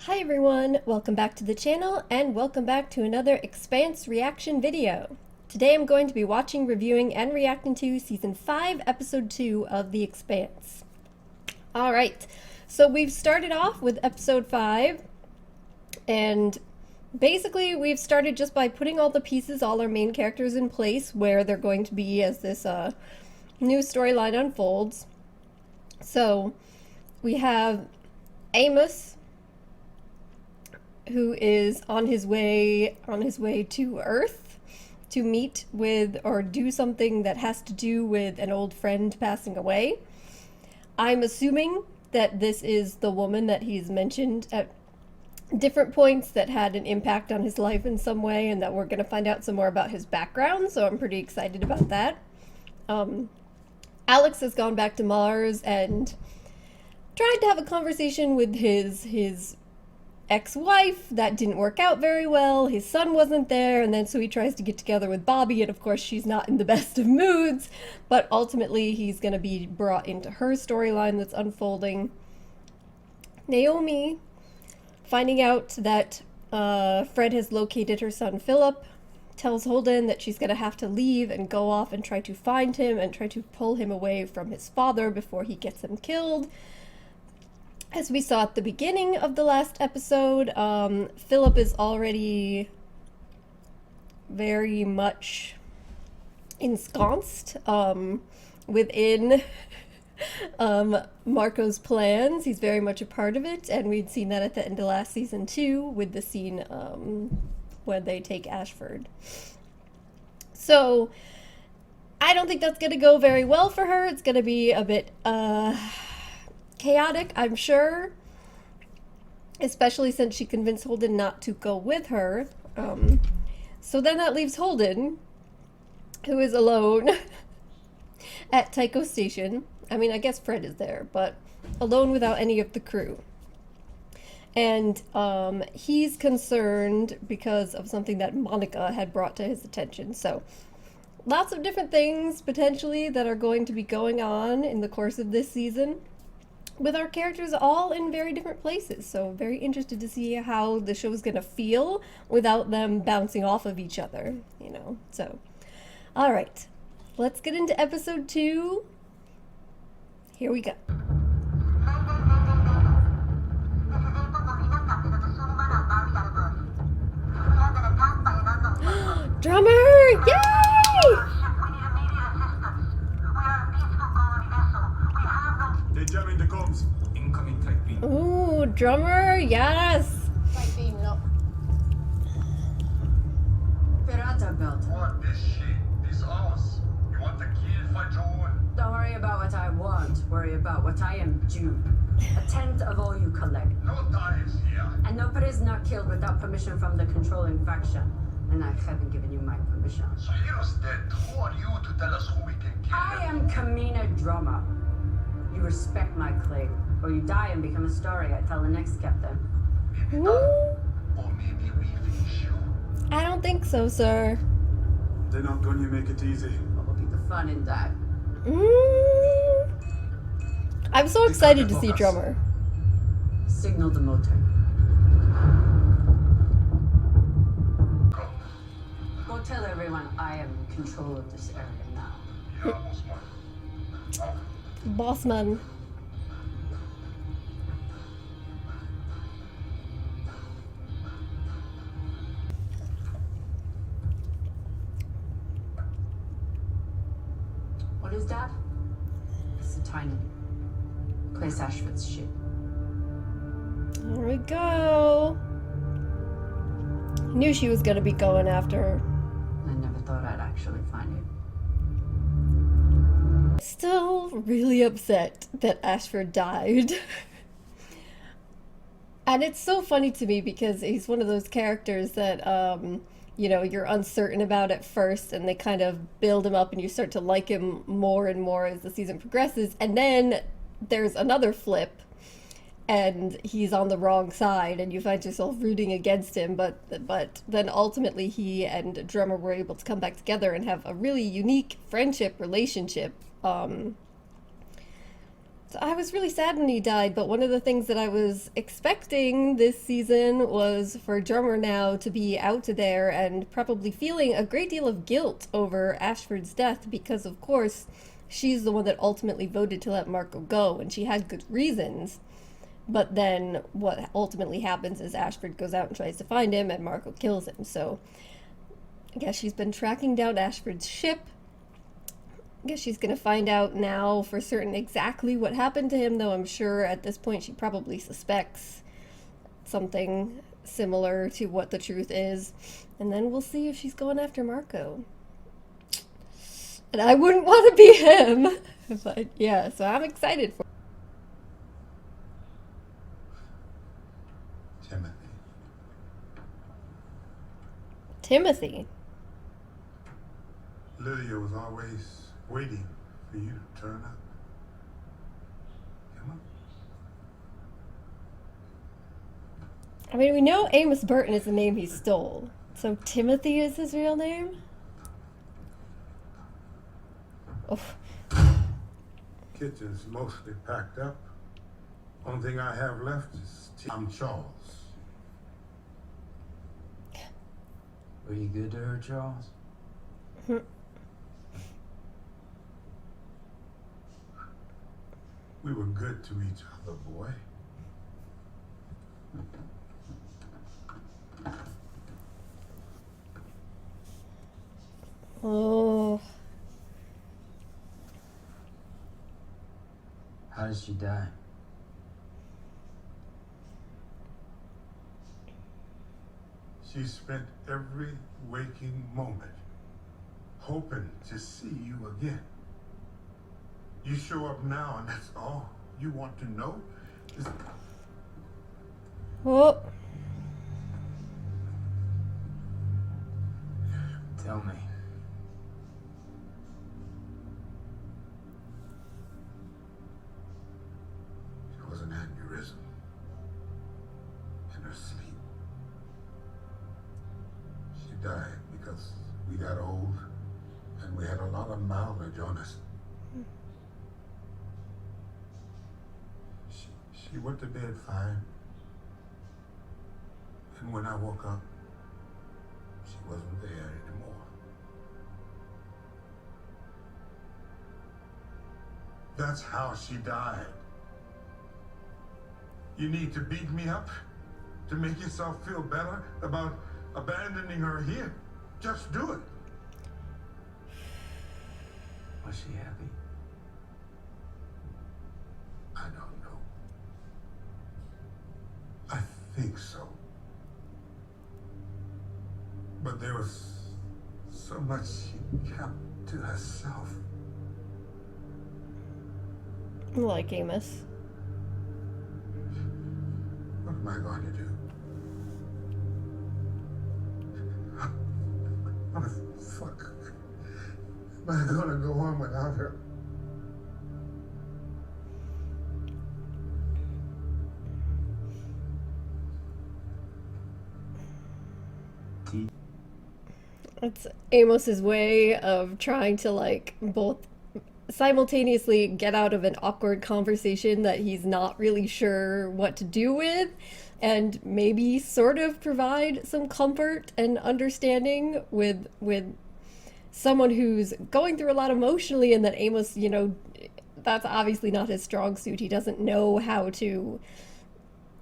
Hi everyone, welcome back to the channel and welcome back to another Expanse reaction video. Today I'm going to be watching, reviewing, and reacting to Season 5, Episode 2 of The Expanse. Alright, so we've started off with Episode 5 and basically we've started just by putting all the pieces, all our main characters in place where they're going to be as this new storyline unfolds. So we have Amos, who is on his way to Earth to meet with or do something that has to do with an old friend passing away. I'm assuming that this is the woman that he's mentioned at different points that had an impact on his life in some way, and that we're going to find out some more about his background, so I'm pretty excited about that. Alex has gone back to Mars and tried to have a conversation with his ex-wife. That didn't work out very well. His son wasn't there, and then so he tries to get together with Bobby, and of course she's not in the best of moods, but ultimately he's going to be brought into her storyline that's unfolding. Naomi, finding out that Fred has located her son Philip, tells Holden that she's going to have to leave and go off and try to find him and try to pull him away from his father before he gets him killed. As we saw at the beginning of the last episode, Philip is already very much ensconced within Marco's plans. He's very much a part of it, and we'd seen that at the end of last season too, with the scene when they take Ashford. So I don't think that's going to go very well for her. It's going to be a bit chaotic, I'm sure, especially since she convinced Holden not to go with her. So then that leaves Holden, who is alone at Tycho Station. I mean, I guess Fred is there, but alone without any of the crew. And he's concerned because of something that Monica had brought to his attention. So lots of different things potentially that are going to be going on in the course of this season, with our characters all in very different places. So very interested to see how the show is going to feel without them bouncing off of each other, you know. So, all right, let's get into episode 2. Here we go. Drummer! Yay! Ooh, drummer, yes! Type beam, no. Pirata belt. What this shit? This house. You want to kill Fajoon? Don't worry about what I want. Worry about what I am due. A tenth of all you collect. No dives here. And no prisoner killed without permission from the controlling faction. And I haven't given you my permission. So hero's dead. Who are you to tell us who we can kill? I am Kamina Drama. You respect my claim, or you die and become a story I tell the next captain. Maybe Ooh. done. Or maybe we finish you. I don't think so, sir. They're not going to make it easy. What will be the fun in that? I'm so excited to see Drummer. Signal the motor. Go. Go tell everyone I am in control of this area now. Yeah, Osman. Bossman. What is that? It's a tiny place Ashford's ship. There we go. Knew she was gonna be going after her. I never thought I'd actually find it. Still really upset that Ashford died. And it's so funny to me because he's one of those characters that, you know, you're uncertain about at first, and they kind of build him up and you start to like him more and more as the season progresses. And then there's another flip and he's on the wrong side and you find yourself rooting against him. But then ultimately he and Drummer were able to come back together and have a really unique friendship relationship. So I was really sad when he died, but one of the things that I was expecting this season was for Drummer now to be out there and probably feeling a great deal of guilt over Ashford's death because, of course, she's the one that ultimately voted to let Marco go, and she had good reasons. But then what ultimately happens is Ashford goes out and tries to find him, and Marco kills him. So I guess she's been tracking down Ashford's ship. I guess she's gonna find out now for certain exactly what happened to him, though I'm sure at this point she probably suspects something similar to what the truth is. And then we'll see if she's going after Marco. And I wouldn't want to be him. But yeah, so I'm excited for Timothy. Lydia was always waiting for you to turn up. Come on. I mean, we know Amos Burton is the name he stole. So Timothy is his real name? Oh. Kitchen's mostly packed up. Only thing I have left is tea. I'm Charles. Were you good to her, Charles? We were good to each other, boy. Oh. How did she die? She spent every waking moment hoping to see you again. You show up now and that's all you want to know? Oh. Tell me. It was an aneurysm in her sleep. She died because we got old and we had a lot of mileage on us. She went to bed fine. And when I woke up, she wasn't there anymore. That's how she died. You need to beat me up to make yourself feel better about abandoning her here. Just do it. Was she happy? I don't know. I think so. But there was so much she kept to herself. Like Amos. What am I going to do? How the fuck am I going to go on without her? It's Amos's way of trying to like both simultaneously get out of an awkward conversation that he's not really sure what to do with, and maybe sort of provide some comfort and understanding with someone who's going through a lot emotionally, and that Amos, you know, that's obviously not his strong suit. He doesn't know how to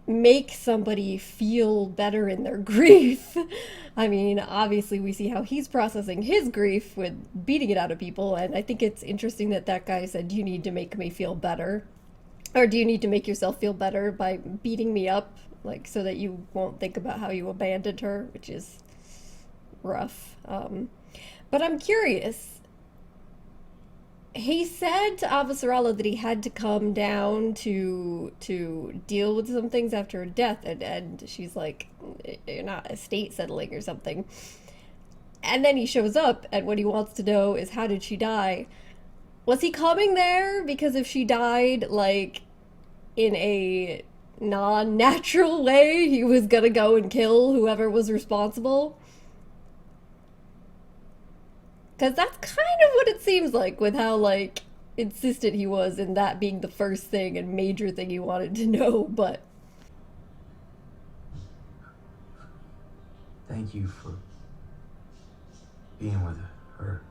make somebody feel better in their grief. I mean, obviously we see how he's processing his grief with beating it out of people, and I think it's interesting that that guy said, you need to make me feel better, or do you need to make yourself feel better by beating me up, like, so that you won't think about how you abandoned her, which is rough. But I'm curious. He said to Avasarala that he had to come down to deal with some things after her death, and she's like, you're not estate settling or something. And then he shows up, and what he wants to know is, how did she die? Was he coming there because if she died, like, in a non-natural way, he was gonna go and kill whoever was responsible? Because that's kind of what it seems like with how, like, insistent he was in that being the first thing and major thing he wanted to know, but Thank you for being with her.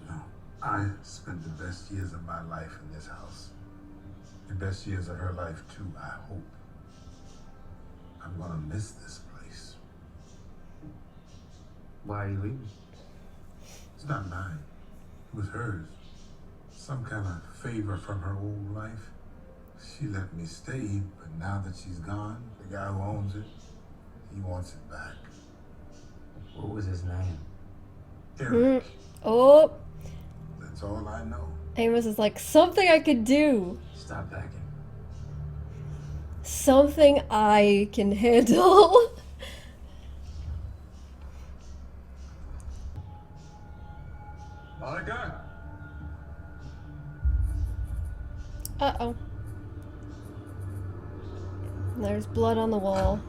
No, I spent the best years of my life in this house. The best years of her life, too, I hope. I'm gonna miss this place. Why are you leaving? It's not mine. It was hers. Some kind of favor from her old life. She let me stay, but now that she's gone, the guy who owns it, he wants it back. What was his name? Eric. oh, That's all I know. Amos is like, something I could do. Stop packing. Something I can handle. Monica? Uh-oh. There's blood on the wall.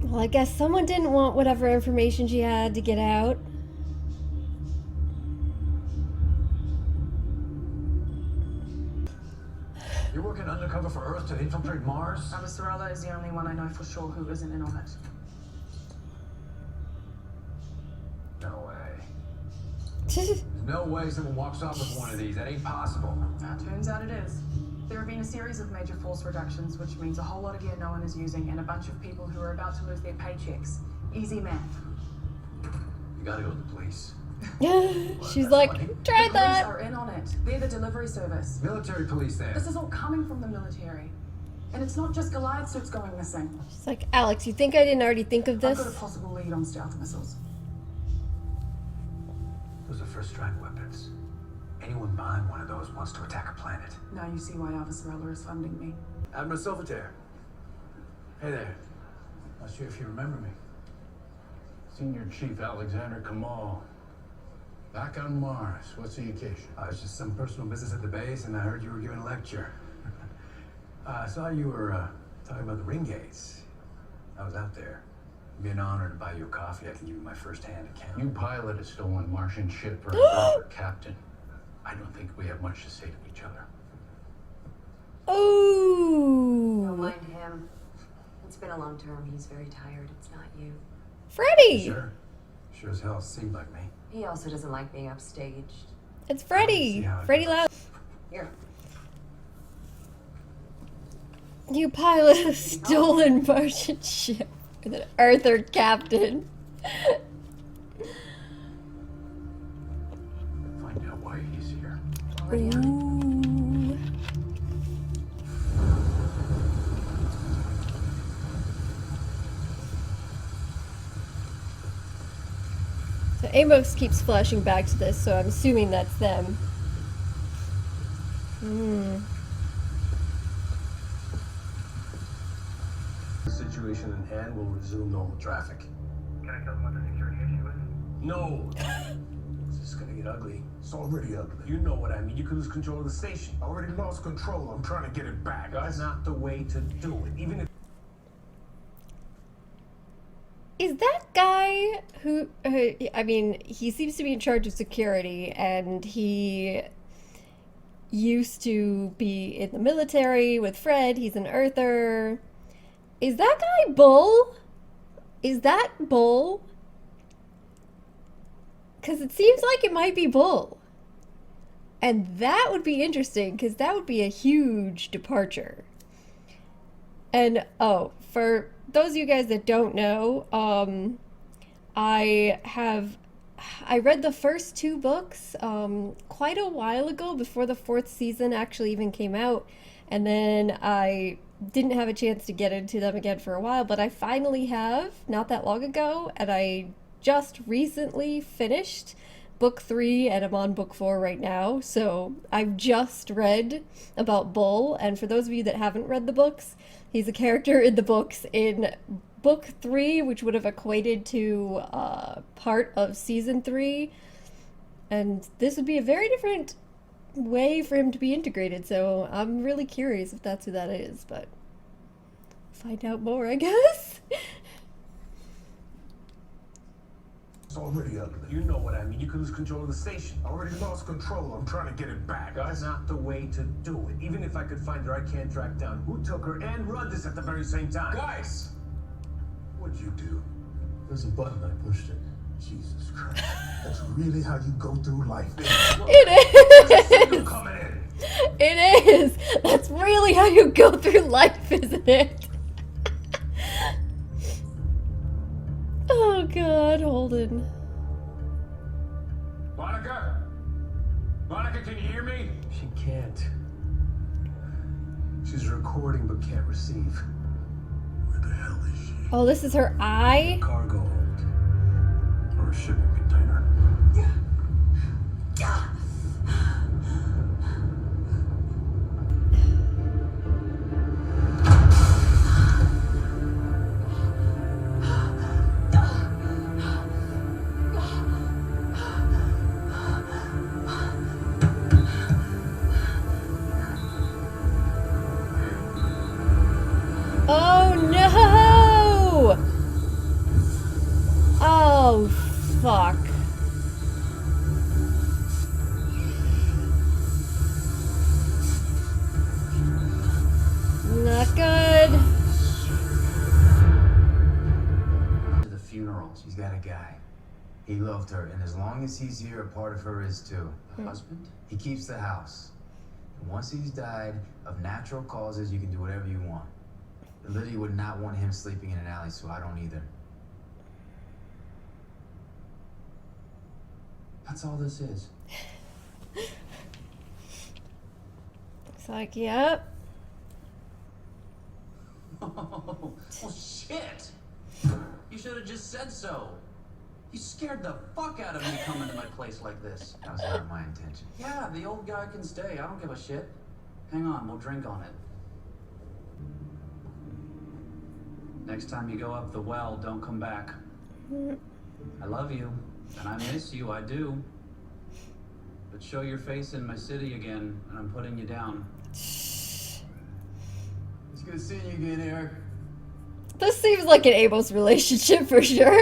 Well, I guess someone didn't want whatever information she had to get out. You're working undercover for Earth to infiltrate Mars? Sorella is the only one I know for sure who isn't in on it. No way. There's no way someone walks off with one of these. That ain't possible. Turns out it is. There have been a series of major force reductions, which means a whole lot of gear no one is using, and a bunch of people who are about to lose their paychecks. Easy math. You gotta go to the police. She's like, try The police that. are in on it. They're the delivery service. Military police there. This is all coming from the military. And it's not just Goliath suits going missing. She's like, Alex, you think I didn't already think of I've got a this? possible lead on stealth missiles. Those are first strike weapons. Anyone buying one of those wants to attack a planet. Now you see why Sorella is funding me. Admiral Silvertear. Hey there. Not sure if you remember me. Senior Chief Alexander Kamal. Back on Mars. What's the occasion? It's just some personal business at the base, and I heard you were giving a lecture. I saw you were talking about the ring gates. I was out there. It'd be an honor to buy you a coffee. I can give you my first-hand account. You pilot a stolen Martian ship or a captain. I don't think we have much to say to each other. Don't Oh, mind him. It's been a long term. He's very tired. It's not you. Freddy. Sure. Sure as hell seemed like me. He also doesn't like being upstaged. It's Freddy. See how it Freddy goes. Loud. Here. You pilot a stolen Martian ship with an Arthur captain. Find out why he's here. Already on it. Ooh. So Amos keeps flashing back to this, so I'm assuming that's them. Hmm. The situation in hand will resume normal traffic. Can I tell them what the security issue is? No! This is gonna get ugly. It's already ugly. You know what I mean. You could lose control of the station. I already lost control. I'm trying to get it back. That's not the way to do it. Even if Is that guy who, I mean, he seems to be in charge of security, and he used to be in the military with Fred. He's an Earther. Is that guy Bull? Is that Bull? Because it seems like it might be Bull. And that would be interesting, because that would be a huge departure. And, oh, for those of you guys that don't know, I read the first two books quite a while ago, before the fourth season actually even came out, and then I didn't have a chance to get into them again for a while, but I finally have, not that long ago, and I just recently finished book 3, and I'm on book 4 right now, so I've just read about Bull, and for those of you that haven't read the books, he's a character in the books in book 3, which would have equated to part of season 3, and this would be a very different way for him to be integrated, so I'm really curious if that's who that is, but find out more, I guess. It's already ugly. You know what I mean. You could lose control of the station. I already lost control. I'm trying to get it back. That's not the way to do it. Even if I could find her, I can't track down who took her and run this at the very same time. Guys! What'd you do? There's a button, I pushed it. Jesus Christ. That's really how you go through life. It is. Coming in. It is. That's really how you go through life, isn't it? Oh God, Holden. Monica? Monica, can you hear me? She can't. She's recording but can't receive. Where the hell is she? Oh, this is her eye? Cargo hold. Or a shipping container. Oh no! Oh fuck. Not good. To the funeral, she's got a guy. He loved her, and as long as he's here, a part of her is too. The husband? He keeps the house. And once he's died of natural causes, you can do whatever you want. And Lydia would not want him sleeping in an alley, so I don't either. That's all this is. It's like, yep. Oh, shit! You should have just said so. You scared the fuck out of me coming to my place like this. That was not my intention. Yeah, the old guy can stay. I don't give a shit. Hang on, we'll drink on it. Next time you go up the well, don't come back. I love you, and I miss you, I do. But show your face in my city again, and I'm putting you down. It's good seeing you again, Eric. This seems like an Amos relationship for sure.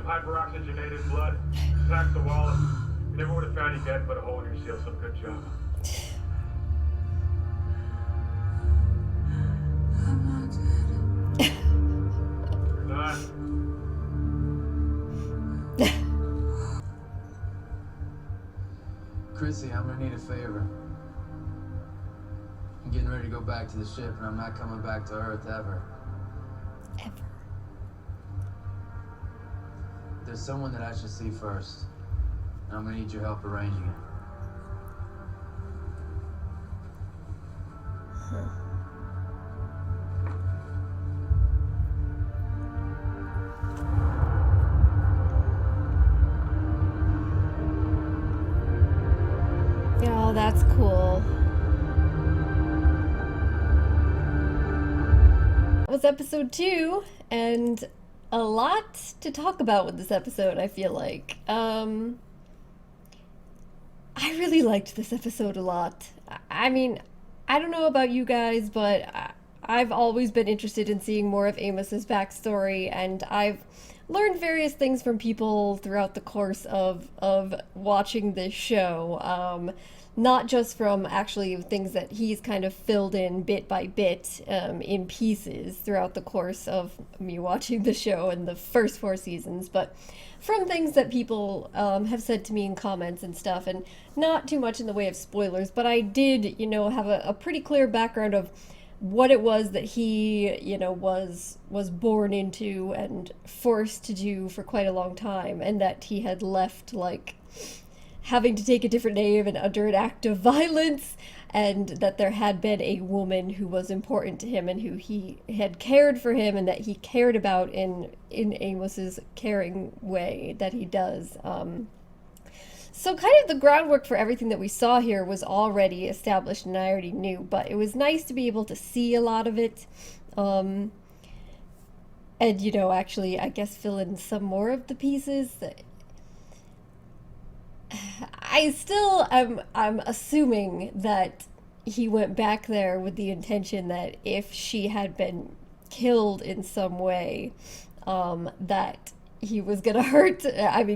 Hyperoxygenated blood, cracked the wallet. You never would have found you dead, but a hole in your seal, so good job. I'm not dead. Not. Chrissy, I'm gonna need a favor. I'm getting ready to go back to the ship, and I'm not coming back to Earth ever. Ever. There's someone that I should see first, and I'm gonna need your help arranging it. Oh, that's cool. That was episode 2, and a lot to talk about with this episode, I feel like. I really liked this episode a lot. I mean, I don't know about you guys, but I've always been interested in seeing more of Amos's backstory, and I've learned various things from people throughout the course of watching this show. Not just from actually things that he's kind of filled in bit by bit in pieces throughout the course of me watching the show in the first 4 seasons, but from things that people have said to me in comments and stuff, and not too much in the way of spoilers, but I did, you know, have a pretty clear background of what it was that he, you know, was born into and forced to do for quite a long time, and that he had left, like, having to take a different name and under an act of violence, and that there had been a woman who was important to him and who he had cared for him and that he cared about in Amos's caring way that he does. So kind of the groundwork for everything that we saw here was already established and I already knew, but it was nice to be able to see a lot of it. And, you know, actually, I guess fill in some more of the pieces. I'm assuming that he went back there with the intention that if she had been killed in some way, that he was gonna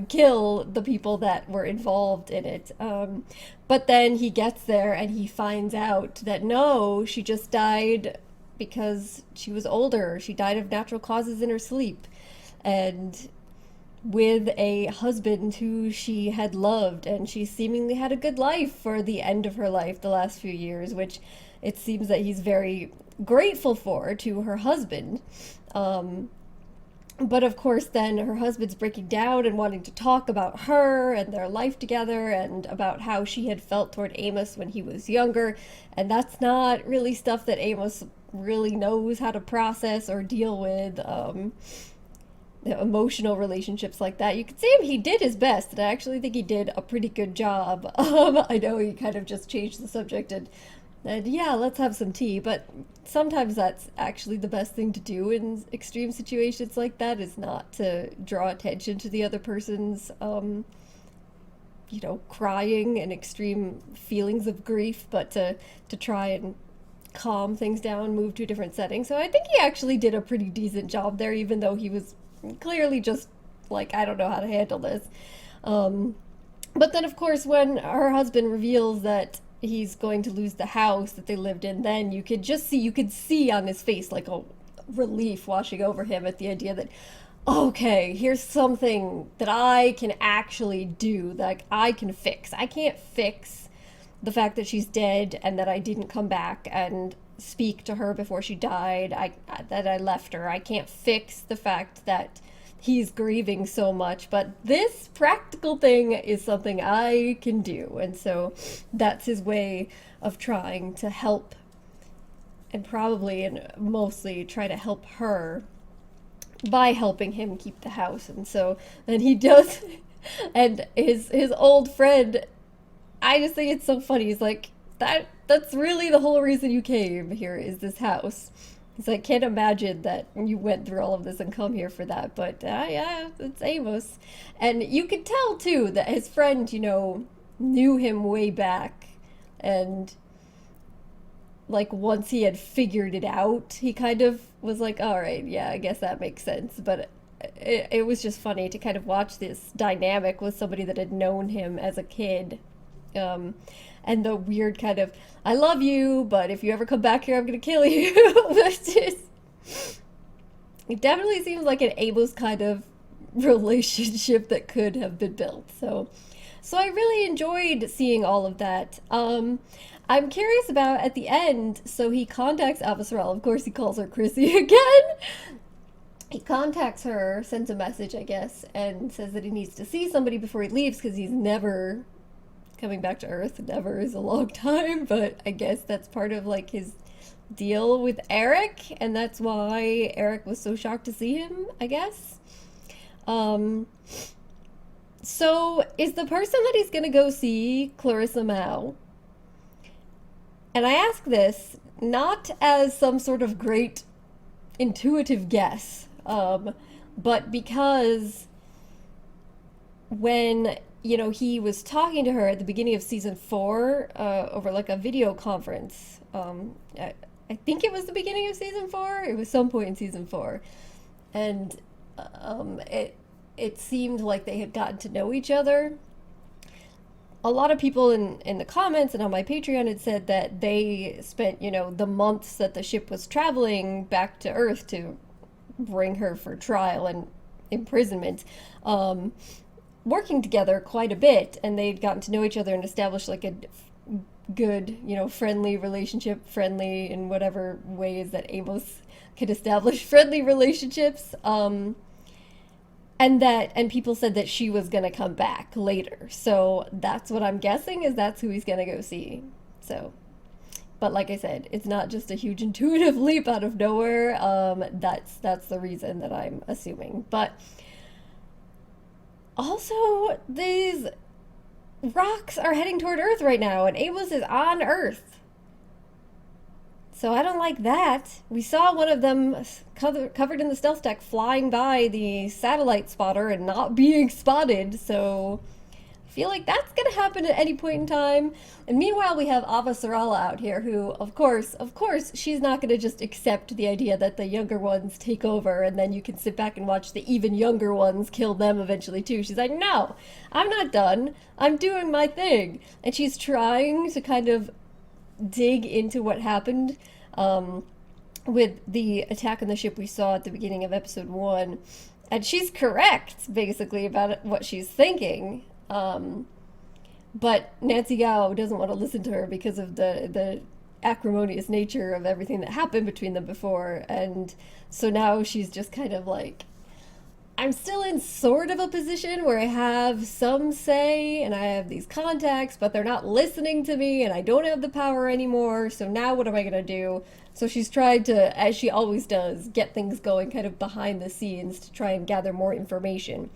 kill the people that were involved in it. But then he gets there and he finds out that no, she just died because she was older. She died of natural causes in her sleep. And with a husband who she had loved, and she seemingly had a good life for the end of her life, the last few years, which it seems that he's very grateful for to her husband. But of course, then her husband's breaking down and wanting to talk about her and their life together and about how she had felt toward Amos when he was younger. And that's not really stuff that Amos really knows how to process or deal with. Emotional relationships like that. You could see him, he did his best, and I actually think he did a pretty good job. I know he kind of just changed the subject and yeah, let's have some tea, but sometimes that's actually the best thing to do in extreme situations like that, is not to draw attention to the other person's you know, crying and extreme feelings of grief, but to try and calm things down, move to a different setting. So I think he actually did a pretty decent job there, even though he was clearly just like, I don't know how to handle this. But then, of course, when her husband reveals that he's going to lose the house that they lived in, then you could see on his face like a relief washing over him at the idea that, okay, here's something that I can actually do, that I can fix. I can't fix the fact that she's dead and that I didn't come back and speak to her before she died, that I left her. I can't fix the fact that he's grieving so much, but this practical thing is something I can do. And so that's his way of trying to help, and probably and mostly try to help her by helping him keep the house. And so then he does, and his old friend, I just think it's so funny. He's like, that's really the whole reason you came here, is this house. He's like, can't imagine that you went through all of this and come here for that, but yeah, it's Amos. And you could tell too that his friend, you know, knew him way back, and like once he had figured it out, he kind of was like, all right, yeah, I guess that makes sense. But it was just funny to kind of watch this dynamic with somebody that had known him as a kid. And the weird kind of, I love you, but if you ever come back here, I'm gonna kill you. It definitely seems like an Amos kind of relationship that could have been built. So I really enjoyed seeing all of that. I'm curious about at the end, so he contacts Avasarala. Of course, he calls her Chrissy again. He contacts her, sends a message, I guess, and says that he needs to see somebody before he leaves because he's never coming back to Earth. Never is a long time, but I guess that's part of like his deal with Eric, and that's why Eric was so shocked to see him, I guess. So is the person that he's gonna go see Clarissa Mao? And I ask this not as some sort of great intuitive guess, but because when, you know, he was talking to her at the beginning of season 4 over like a video conference. I think it was the beginning of season 4. It was some point in season 4, and it seemed like they had gotten to know each other. A lot of people in the comments and on my Patreon had said that they spent, you know, the months that the ship was traveling back to Earth to bring her for trial and imprisonment, working together quite a bit, and they'd gotten to know each other and established like a good, you know, friendly relationship, friendly in whatever ways that Amos could establish friendly relationships. And people said that she was gonna come back later. So that's what I'm guessing, is that's who he's gonna go see. So, but like I said, it's not just a huge intuitive leap out of nowhere. That's the reason that I'm assuming. But also, these rocks are heading toward Earth right now, and Amos is on Earth. So I don't like that. We saw one of them covered in the stealth tech flying by the satellite spotter and not being spotted, so I feel like that's gonna happen at any point in time. And meanwhile, we have Ava Sarala out here, who, of course, she's not gonna just accept the idea that the younger ones take over and then you can sit back and watch the even younger ones kill them eventually too. She's like, no, I'm not done. I'm doing my thing. And she's trying to kind of dig into what happened with the attack on the ship we saw at the beginning of episode 1. And she's correct, basically, about what she's thinking. But Nancy Gao doesn't want to listen to her because of the acrimonious nature of everything that happened between them before. And so now she's just kind of like, I'm still in sort of a position where I have some say and I have these contacts, but they're not listening to me and I don't have the power anymore. So now what am I going to do? So she's tried to, as she always does, get things going kind of behind the scenes to try and gather more information.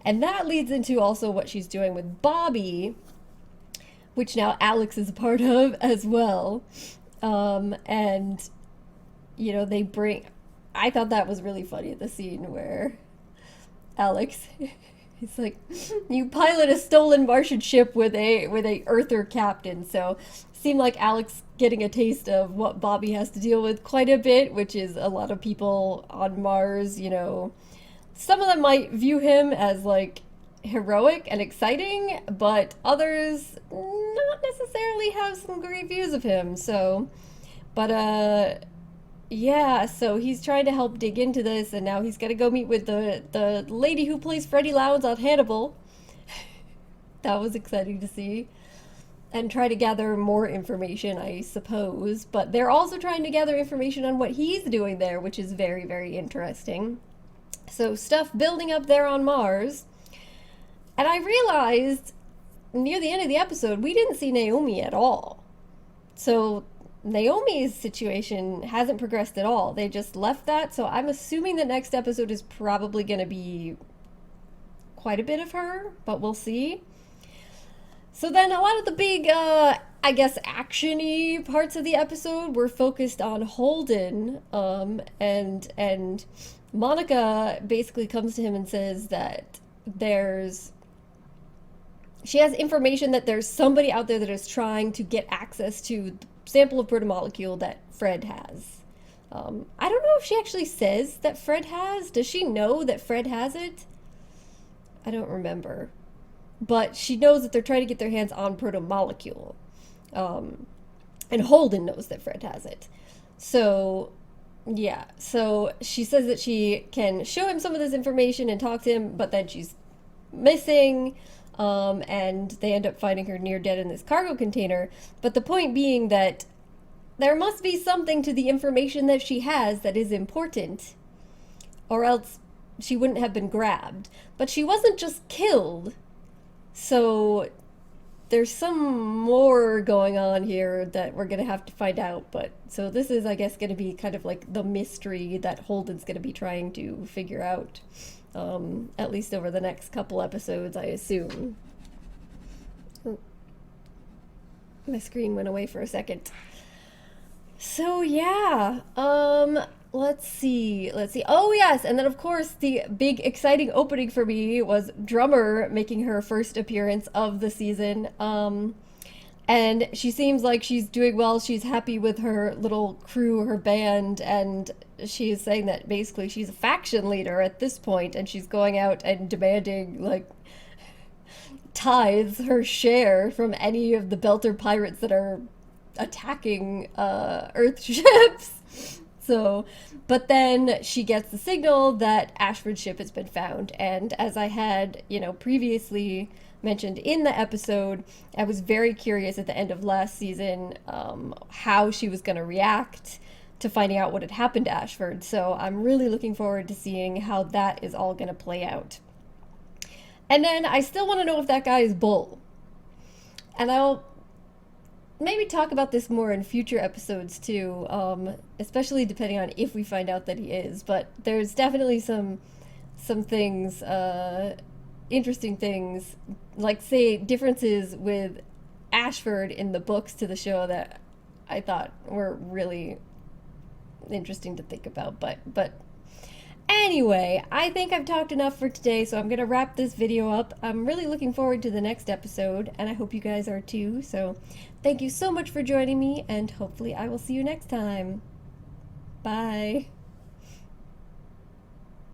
And that leads into also what she's doing with Bobby, which now Alex is a part of as well. And, you know, they bring... I thought that was really funny, the scene where Alex, he's like, you pilot a stolen Martian ship with a Earther captain. So seemed like Alex getting a taste of what Bobby has to deal with quite a bit, which is a lot of people on Mars, you know. Some of them might view him as like heroic and exciting, but others not necessarily have some great views of him. So, but yeah, so he's trying to help dig into this, and now he's got to go meet with the lady who plays Freddie Lounds on Hannibal. That was exciting to see. And try to gather more information, I suppose. But they're also trying to gather information on what he's doing there, which is very, very interesting. So stuff building up there on Mars. And I realized near the end of the episode, we didn't see Naomi at all. So Naomi's situation hasn't progressed at all. They just left that. So I'm assuming the next episode is probably going to be quite a bit of her, but we'll see. So then a lot of the big, I guess, action-y parts of the episode were focused on Holden, and Monica basically comes to him and says that she has information that there's somebody out there that is trying to get access to the sample of protomolecule that Fred has. I don't know if she actually says that Fred has. Does she know that Fred has it? I don't remember. But she knows that they're trying to get their hands on protomolecule. And Holden knows that Fred has it. So, yeah. So she says that she can show him some of this information and talk to him, but then she's missing. And they end up finding her near dead in this cargo container. But the point being that there must be something to the information that she has that is important, or else she wouldn't have been grabbed. But she wasn't just killed. So there's some more going on here that we're going to have to find out. But so this is, I guess, going to be kind of like the mystery that Holden's going to be trying to figure out, at least over the next couple episodes, I assume. Oh, my screen went away for a second. So yeah, let's see. Oh yes, and then of course the big exciting opening for me was Drummer making her first appearance of the season. And she seems like she's doing well. She's happy with her little crew, her band, and she's saying that basically she's a faction leader at this point, and she's going out and demanding, like, tithes, her share from any of the Belter pirates that are attacking Earth ships. So, but then she gets the signal that Ashford's ship has been found, and as I had, previously mentioned in the episode, I was very curious at the end of last season how she was going to react to finding out what had happened to Ashford. So I'm really looking forward to seeing how that is all going to play out. And then I still want to know if that guy is Bull. And I'll maybe talk about this more in future episodes too, especially depending on if we find out that he is. But there's definitely some things interesting things, like say differences with Ashford in the books to the show that I thought were really interesting to think about. But anyway, I think I've talked enough for today, so I'm gonna wrap this video up. I'm really looking forward to the next episode, and I hope you guys are too. So thank you so much for joining me, and hopefully I will see you next time. Bye.